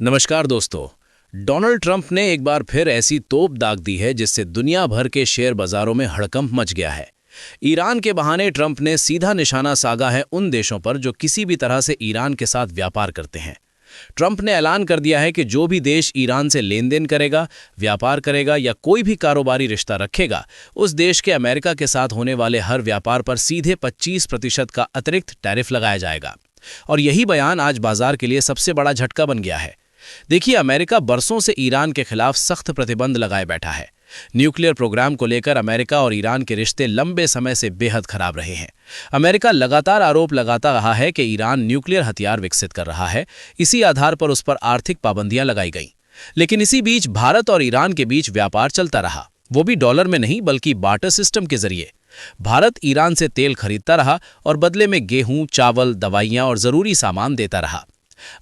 नमस्कार दोस्तों। Donald Trump ने एक बार फिर ऐसी तोप दाग दी है जिससे दुनिया भर के शेयर बाजारों में हड़कंप मच गया है। ईरान के बहाने ट्रंप ने सीधा निशाना साधा है उन देशों पर जो किसी भी तरह से ईरान के साथ व्यापार करते हैं। ट्रंप ने ऐलान कर दिया है कि जो भी देश ईरान से लेन देन करेगा, व्यापार करेगा या कोई भी कारोबारी रिश्ता रखेगा, उस देश के अमेरिका के साथ होने वाले हर व्यापार पर सीधे 25% का अतिरिक्त टैरिफ लगाया जाएगा। और यही बयान आज बाजार के लिए सबसे बड़ा झटका बन गया है। देखिए, अमेरिका बरसों से ईरान के खिलाफ सख्त प्रतिबंध लगाए बैठा है। न्यूक्लियर प्रोग्राम को लेकर अमेरिका और ईरान के रिश्ते लंबे समय से बेहद खराब रहे हैं। अमेरिका लगातार आरोप लगाता रहा है कि ईरान न्यूक्लियर हथियार विकसित कर रहा है। इसी आधार पर उस पर आर्थिक पाबंदियां लगाई गईं। लेकिन इसी बीच भारत और ईरान के बीच व्यापार चलता रहा, वो भी डॉलर में नहीं बल्कि बार्टर सिस्टम के जरिए। भारत ईरान से तेल खरीदता रहा और बदले में गेहूं, चावल, दवाइयां और जरूरी सामान देता रहा।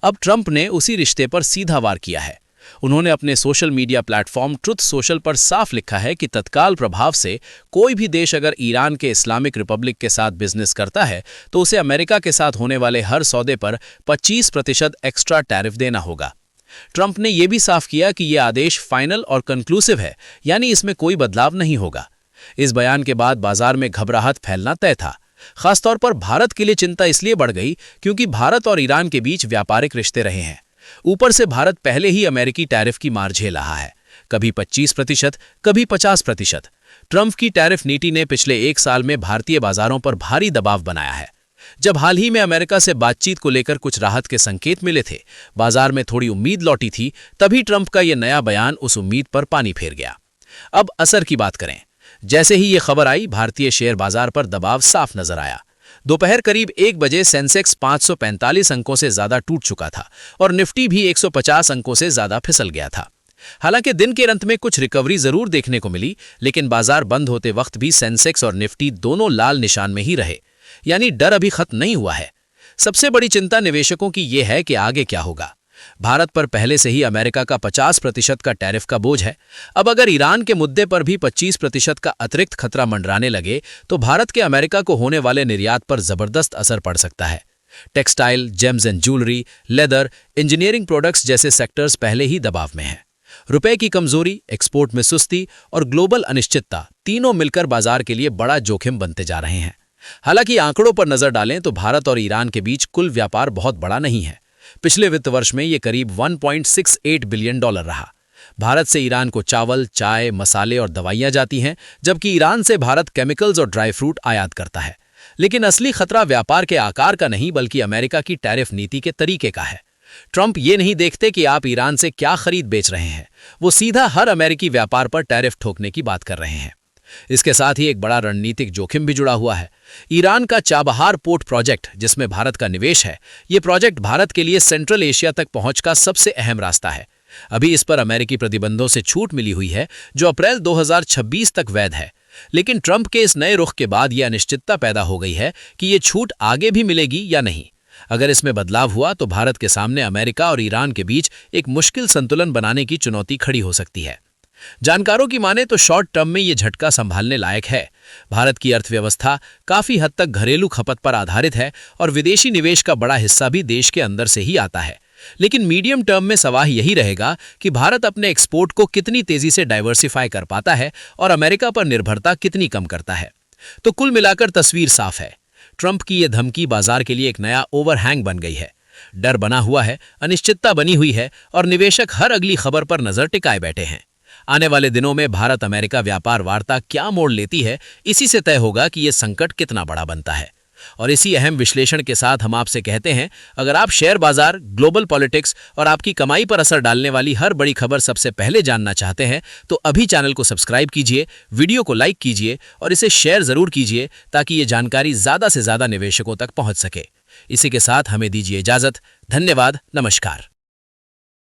अब ट्रंप ने उसी रिश्ते पर सीधा वार किया है। उन्होंने अपने social media platform truth social पर साफ लिखा है कि तत्काल प्रभाव से कोई भी देश अगर ईरान के इस्लामिक रिपब्लिक के साथ बिजनेस करता है तो उसे अमेरिका के साथ होने वाले हर सौदे पर 25% एक्स्ट्रा टैरिफ देना होगा। ट्रंप ने यह भी साफ किया कि यह आदेश फाइनल और कंक्लूसिव है, यानी इसमें कोई बदलाव नहीं होगा। इस बयान के बाद बाजार में घबराहट फैलना तय था। खासतौर पर भारत के लिए चिंता इसलिए बढ़ गई क्योंकि भारत और ईरान के बीच व्यापारिक रिश्ते रहे हैं। ऊपर से भारत पहले ही अमेरिकी टैरिफ की मार झेल रहा है, कभी 25%, कभी 50%। ट्रंप की टैरिफ नीति ने पिछले एक साल में भारतीय बाजारों पर भारी दबाव बनाया है। जब हाल ही में अमेरिका से बातचीत को लेकर कुछ राहत के संकेत मिले थे, बाजार में थोड़ी उम्मीद लौटी थी, तभी ट्रंप का यह नया बयान उस उम्मीद पर पानी फेर गया। अब असर की बात करें। जैसे ही ये खबर आई, भारतीय शेयर बाजार पर दबाव साफ नजर आया। दोपहर करीब 1 बजे सेंसेक्स 545 अंकों से ज्यादा टूट चुका था और निफ्टी भी 150 अंकों से ज्यादा फिसल गया था। हालांकि दिन के अंत में कुछ रिकवरी जरूर देखने को मिली, लेकिन बाजार बंद होते वक्त भी सेंसेक्स और निफ्टी दोनों लाल निशान में ही रहे, यानी डर अभी खत्म नहीं हुआ है। सबसे बड़ी चिंता निवेशकों की यह है कि आगे क्या होगा। भारत पर पहले से ही अमेरिका का 50% का टैरिफ का बोझ है। अब अगर ईरान के मुद्दे पर भी 25% का अतिरिक्त खतरा मंडराने लगे तो भारत के अमेरिका को होने वाले निर्यात पर जबरदस्त असर पड़ सकता है। Textile, James and jewellery, leather, engineering products जैसे सेक्टर्स पहले ही दबाव में हैं। रुपए की कमजोरी, एक्सपोर्ट में सुस्ती और ग्लोबल अनिश्चितता तीनों मिलकर बाजार के लिए बड़ा जोखिम बनते जा रहे हैं। हालांकि आंकड़ों पर नजर डालें तो भारत और ईरान के बीच कुल व्यापार बहुत बड़ा नहीं है। पिछले वित्त वर्ष में यह करीब $1.68 बिलियन रहा। भारत से ईरान को चावल, चाय, मसाले और दवाइयां जाती हैं, जबकि ईरान से भारत केमिकल्स और ड्राई फ्रूट आयात करता है। लेकिन असली खतरा व्यापार के आकार का नहीं बल्कि अमेरिका की टैरिफ नीति के तरीके का है। ट्रंप ये नहीं देखते कि आप ईरान से क्या खरीद बेच रहे हैं, वो सीधा हर अमेरिकी व्यापार पर टैरिफ ठोकने की बात कर रहे हैं। इसके साथ ही एक बड़ा रणनीतिक जोखिम भी जुड़ा हुआ है। ईरान का चाबहार पोर्ट प्रोजेक्ट, जिसमें भारत का निवेश है, यह प्रोजेक्ट भारत के लिए सेंट्रल एशिया तक पहुंच का सबसे अहम रास्ता है। अभी इस पर अमेरिकी प्रतिबंधों से छूट मिली हुई है जो अप्रैल 2026 तक वैध है। लेकिन ट्रंप के इस नए रुख के बाद यह अनिश्चितता पैदा हो गई है कि यह छूट आगे भी मिलेगी या नहीं। अगर इसमें बदलाव हुआ तो भारत के सामने अमेरिका और ईरान के बीच एक मुश्किल संतुलन बनाने की चुनौती खड़ी हो सकती है। जानकारों की माने तो शॉर्ट टर्म में यह झटका संभालने लायक है। भारत की अर्थव्यवस्था काफी हद तक घरेलू खपत पर आधारित है और विदेशी निवेश का बड़ा हिस्सा भी देश के अंदर से ही आता है। लेकिन मीडियम टर्म में सवाल यही रहेगा कि भारत अपने एक्सपोर्ट को कितनी तेजी से डाइवर्सिफाई कर पाता है और अमेरिका पर निर्भरता कितनी कम करता है। तो कुल मिलाकर तस्वीर साफ है। ट्रंप की यह धमकी बाजार के लिए एक नया ओवरहैंग बन गई है। डर बना हुआ है, अनिश्चितता बनी हुई है और निवेशक हर अगली खबर पर नजर टिकाए बैठे हैं। आने वाले दिनों में भारत अमेरिका व्यापार वार्ता क्या मोड़ लेती है, इसी से तय होगा कि यह संकट कितना बड़ा बनता है। और इसी अहम विश्लेषण के साथ हम आपसे कहते हैं, अगर आप शेयर बाजार, ग्लोबल पॉलिटिक्स और आपकी कमाई पर असर डालने वाली हर बड़ी खबर सबसे पहले जानना चाहते हैं तो अभी चैनल को सब्सक्राइब कीजिए, वीडियो को लाइक कीजिए और इसे शेयर जरूर कीजिए ताकि ये जानकारी ज्यादा से ज्यादा निवेशकों तक पहुंच सके। इसी के साथ हमें दीजिए इजाजत। धन्यवाद। नमस्कार।